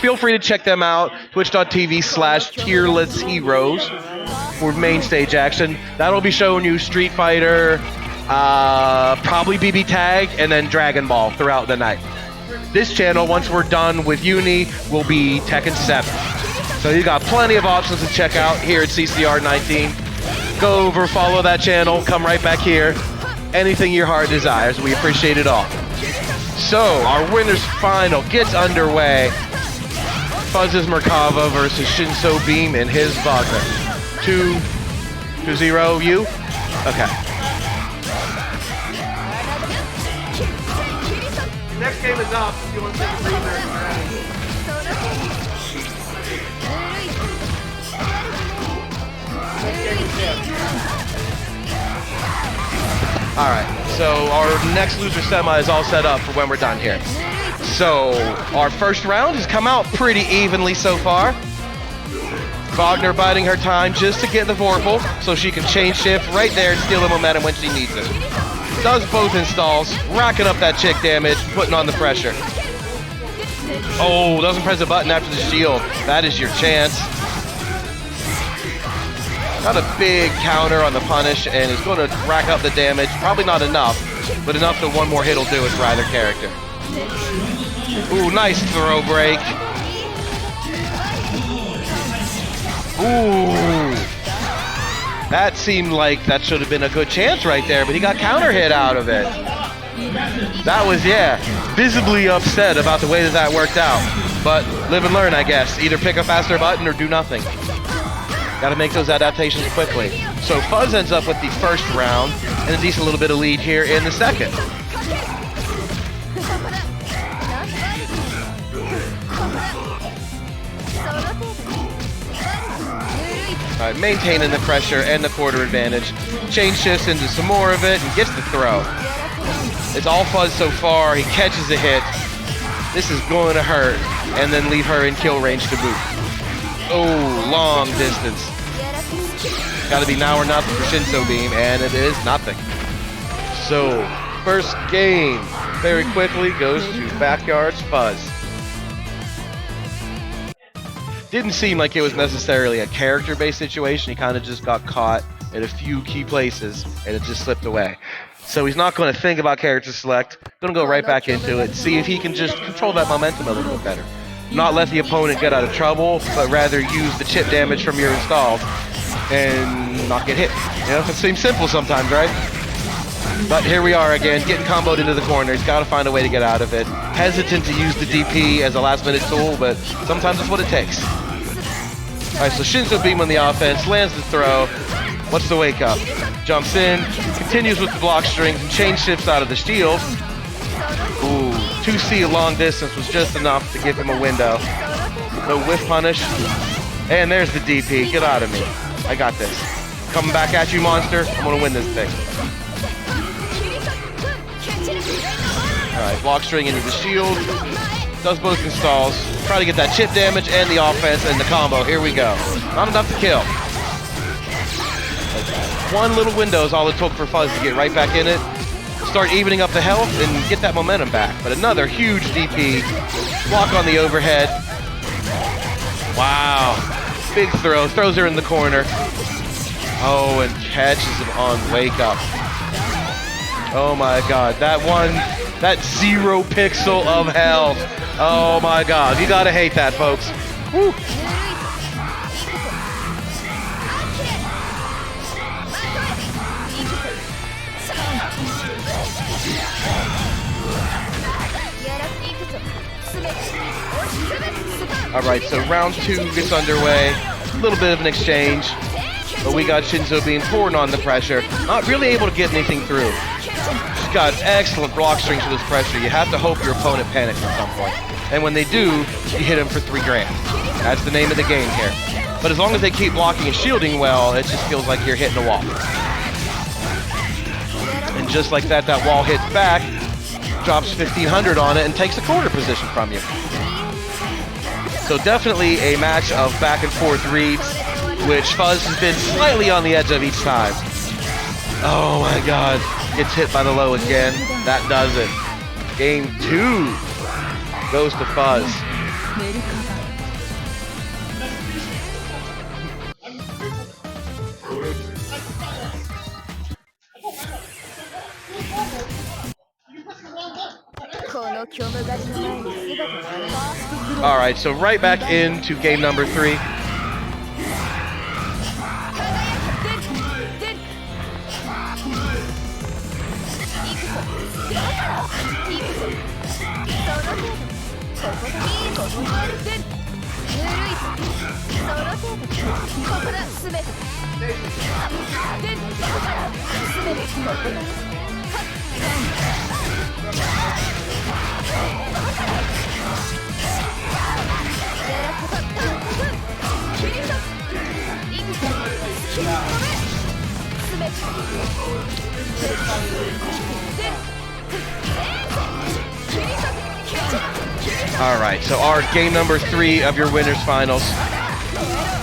feel free to check them out. Twitch.tv/tierlessheroes for main stage action. That'll be showing you Street Fighter, probably BB Tag, and then Dragon Ball throughout the night. This channel, once we're done with Uni, will be Tekken 7. So you got plenty of options to check out here at CCR19. Go over, follow that channel, come right back here. Anything your heart desires, we appreciate it all. So, our winners final gets underway. Fuzz's Merkava versus ShinsoBeam and his Wagner. 2-0 you? Okay. Next game is up if you want to take a breather. Alright, so our next loser semi is all set up for when we're done here. So, our first round has come out pretty evenly so far. Wagner biding her time just to get the Vorpal so she can chain shift right there and steal the momentum when she needs it. Does both installs, racking up that chick damage, putting on the pressure. Oh, doesn't press a button after the shield. That is your chance. Got a big counter on the punish and is going to rack up the damage. Probably not enough, but enough that one more hit will do it for either character. Ooh, nice throw break. Ooh. That seemed like that should have been a good chance right there, but he got counter hit out of it. That was, yeah, visibly upset about the way that worked out. But live and learn, I guess. Either pick a faster button or do nothing. Gotta make those adaptations quickly. So Fuzz ends up with the first round and a decent little bit of lead here in the second. All right, maintaining the pressure and the quarter advantage. Chain shifts into some more of it and gets the throw. It's all Fuzz so far. He catches a hit. This is going to hurt and then leave her in kill range to boot. Oh, long distance. Gotta be now or nothing for ShinsoBeam, and it is nothing. So, first game very quickly goes to Backyard's Fuzz. Didn't seem like it was necessarily a character-based situation. He kind of just got caught in a few key places, and it just slipped away. So he's not going to think about character select. Going to go right back into it, see if he can just control that momentum a little bit better. Not let the opponent get out of trouble, but rather use the chip damage from your install and not get hit. You know, it seems simple sometimes, right? But here we are again, getting comboed into the corner. He's got to find a way to get out of it. Hesitant to use the DP as a last-minute tool, but sometimes it's what it takes. All right, so ShinsoBeam on the offense, lands the throw. What's the wake up? Jumps in, continues with the block strings, and chain shifts out of the shield. Ooh, 2C long distance was just enough to give him a window. No whiff punish. And there's the DP. Get out of me. I got this. Coming back at you, monster. I'm going to win this thing. Alright, block string into the shield. Does both installs. Try to get that chip damage and the offense and the combo. Here we go. Not enough to kill. One little window is all it took for Fuzz to get right back in it. Start evening up the health and get that momentum back. But another huge DP. Block on the overhead. Wow. Big throw. Throws her in the corner. Oh, and catches him on wake up. Oh my god. That 0 pixel of health. Oh my god. You gotta hate that, folks. Woo. Alright, so round 2 gets underway. A little bit of an exchange. But we got ShinsoBeam pouring on the pressure. Not really able to get anything through. She's got excellent block strings for this pressure. You have to hope your opponent panics at some point. And when they do, you hit them for $3 grand. That's the name of the game here. But as long as they keep blocking and shielding well, it just feels like you're hitting a wall. And just like that, that wall hits back, drops 1,500 on it, and takes a quarter position from you. So definitely a match of back and forth reads, which Fuzz has been slightly on the edge of each time. Oh my god. Gets hit by the low again. That does it. Game 2 goes to Fuzz. Alright, so right back into game number 3. Alright, so our game number 3 of your winners finals.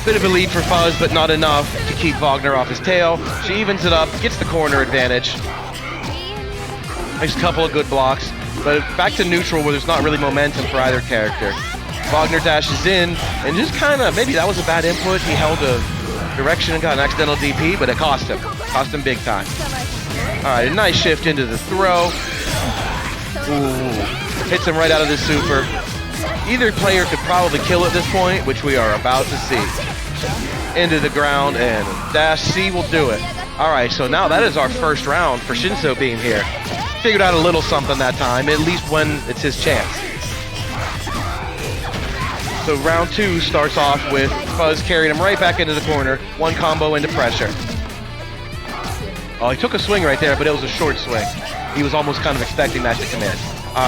Bit of a lead for Fuzz, but not enough to keep Wagner off his tail. She evens it up, gets the corner advantage. Makes a couple of good blocks, but back to neutral where there's not really momentum for either character. Wagner dashes in, and just kind of, maybe that was a bad input. He held a direction and got an accidental DP, but it cost him. Cost him big time. Alright, a nice shift into the throw. Ooh, hits him right out of the super. Either player could probably kill at this point, which we are about to see. Into the ground, and dash C will do it. Alright, so now that is our first round for ShinsoBeam here. Figured out a little something that time, at least when it's his chance. So round 2 starts off with Fuzz carrying him right back into the corner. One combo into pressure. Oh, he took a swing right there, but it was a short swing. He was almost kind of expecting that to come in.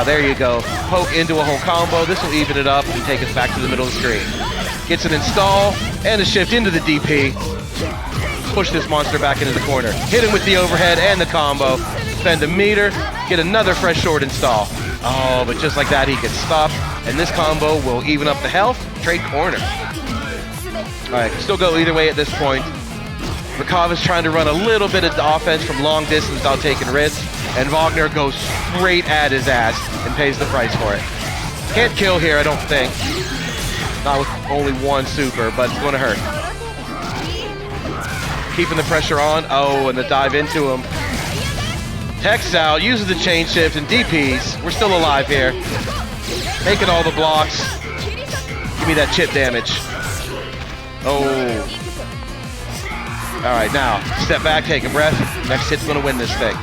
There you go. Poke into a whole combo. This will even it up and take us back to the middle of the screen. Gets an install and a shift into the DP. Push this monster back into the corner. Hit him with the overhead and the combo. Spend a meter. Get another fresh short install. Oh, but just like that, he gets stopped. And this combo will even up the health. Trade corner. Alright, can still go either way at this point. Merkava's trying to run a little bit of the offense from long distance without taking risks. And Wagner goes straight at his ass and pays the price for it. Can't kill here, I don't think. Not with only one super, but it's going to hurt. Keeping the pressure on. Oh, and the dive into him. Tech's out, uses the chain shift and DPs. We're still alive here. Making all the blocks. Give me that chip damage. Oh. Alright, now, step back, take a breath. Next hit's going to win this thing.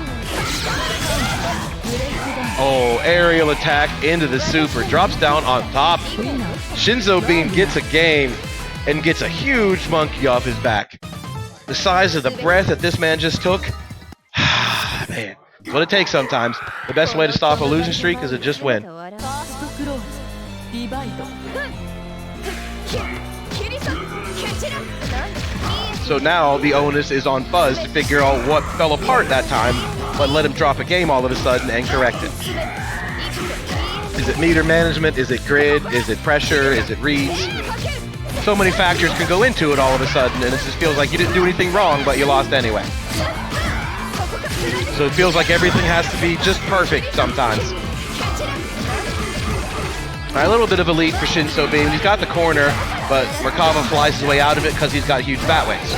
Oh, aerial attack into the super. Drops down on top. ShinsoBeam gets a game and gets a huge monkey off his back. The size of the breath that this man just took. Man, it's what it takes sometimes. The best way to stop a losing streak is to just win. So now the onus is on Fuzz to figure out what fell apart that time, but let him drop a game all of a sudden and correct it. Is it meter management? Is it grid? Is it pressure? Is it reads? So many factors can go into it all of a sudden, and it just feels like you didn't do anything wrong, but you lost anyway. So it feels like everything has to be just perfect sometimes. Alright, a little bit of a lead for ShinsoBeam. He's got the corner, but Merkava flies his way out of it because he's got huge bat wings.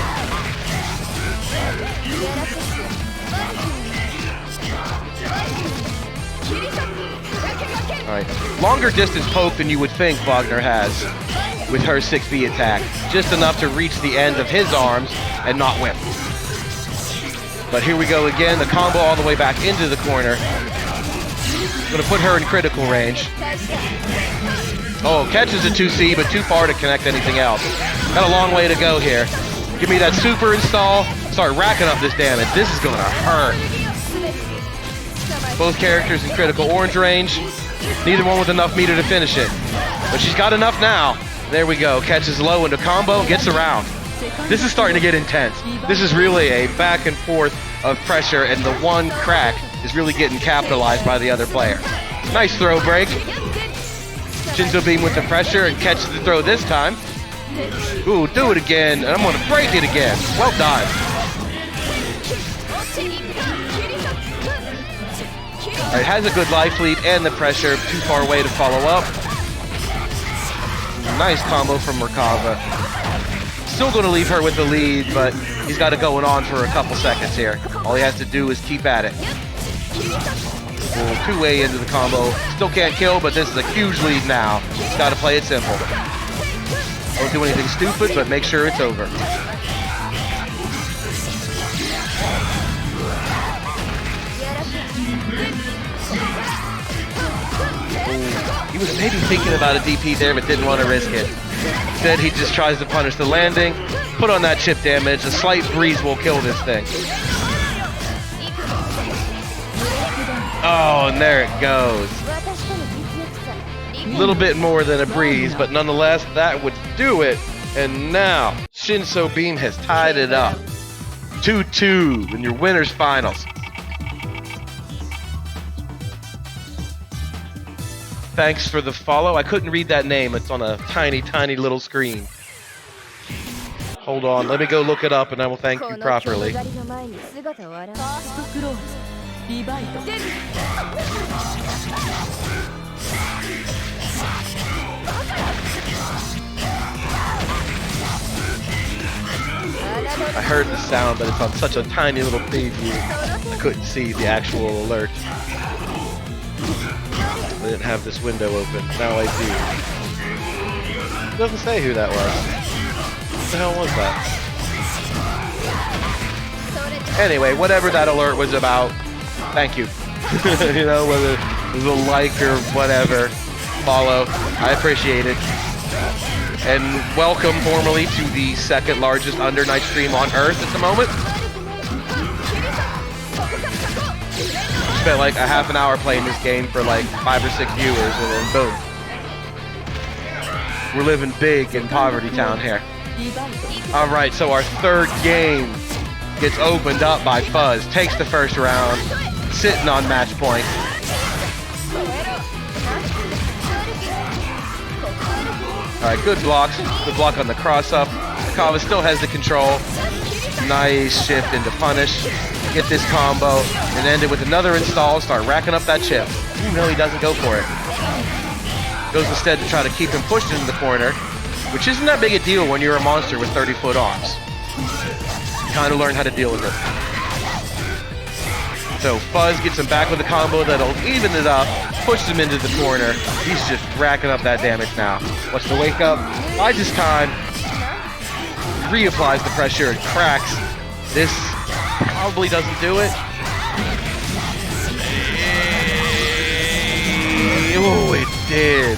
Alright, longer distance poke than you would think Wagner has with her 6B attack. Just enough to reach the end of his arms and not whip. But here we go again, the combo all the way back into the corner. Gonna put her in critical range. Oh, catches a 2C, but too far to connect anything else. Got a long way to go here. Give me that super install. Start racking up this damage. This is gonna hurt. Both characters in critical orange range. Neither one with enough meter to finish it. But she's got enough now. There we go. Catches low into combo, gets around. This is starting to get intense. This is really a back and forth of pressure, and the one crack is really getting capitalized by the other player. Nice throw break. ShinsoBeam with the pressure and catches the throw this time. Ooh, do it again, and I'm going to break it again. Well done. It has a good life lead and the pressure. Too far away to follow up. Nice combo from Merkava. Still going to leave her with the lead, but he's got it going on for a couple seconds here. All he has to do is keep at it. Two-way into the combo. Still can't kill, but this is a huge lead now. Just gotta play it simple. Don't do anything stupid, but make sure it's over. He was maybe thinking about a DP there, but didn't want to risk it. Instead, he just tries to punish the landing, put on that chip damage. A slight breeze will kill this thing. Oh, and there it goes. A little bit more than a breeze, but nonetheless, that would do it. And now, ShinsoBeam has tied it up. 2-2 in your winners finals. Thanks for the follow. I couldn't read that name. It's on a tiny, tiny little screen. Hold on. Let me go look it up and I will thank you properly. I heard the sound, but it's on such a tiny little preview. I couldn't see the actual alert. I didn't have this window open. Now I do. It doesn't say who that was. What the hell was that? Anyway, whatever that alert was about, thank you. You know, whether it was a like or whatever, follow. I appreciate it. And welcome formally to the second largest Under Night stream on Earth at the moment. Spent like a half an hour playing this game for like 5 or 6 viewers, and then boom. We're living big in Poverty Town here. Alright, so our third game gets opened up by Fuzz. Takes the first round, sitting on match point. Alright, good blocks. Good block on the cross-up. Merkava still has the control. Nice shift into punish. Get this combo and end it with another install, start racking up that chip. You know he doesn't go for it. Goes instead to try to keep him pushed into the corner, which isn't that big a deal when you're a monster with 30-foot arms. You kind of learn how to deal with it. So Fuzz gets him back with a combo that'll even it up, pushes him into the corner. He's just racking up that damage now. What's the wake up? Buys his time, reapplies the pressure and cracks. This probably doesn't do it. Oh, it did.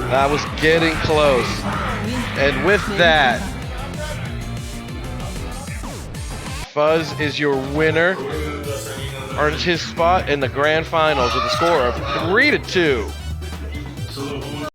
That was getting close. And with that, Fuzz is your winner. Earns his spot in the grand finals with a score of 3-2.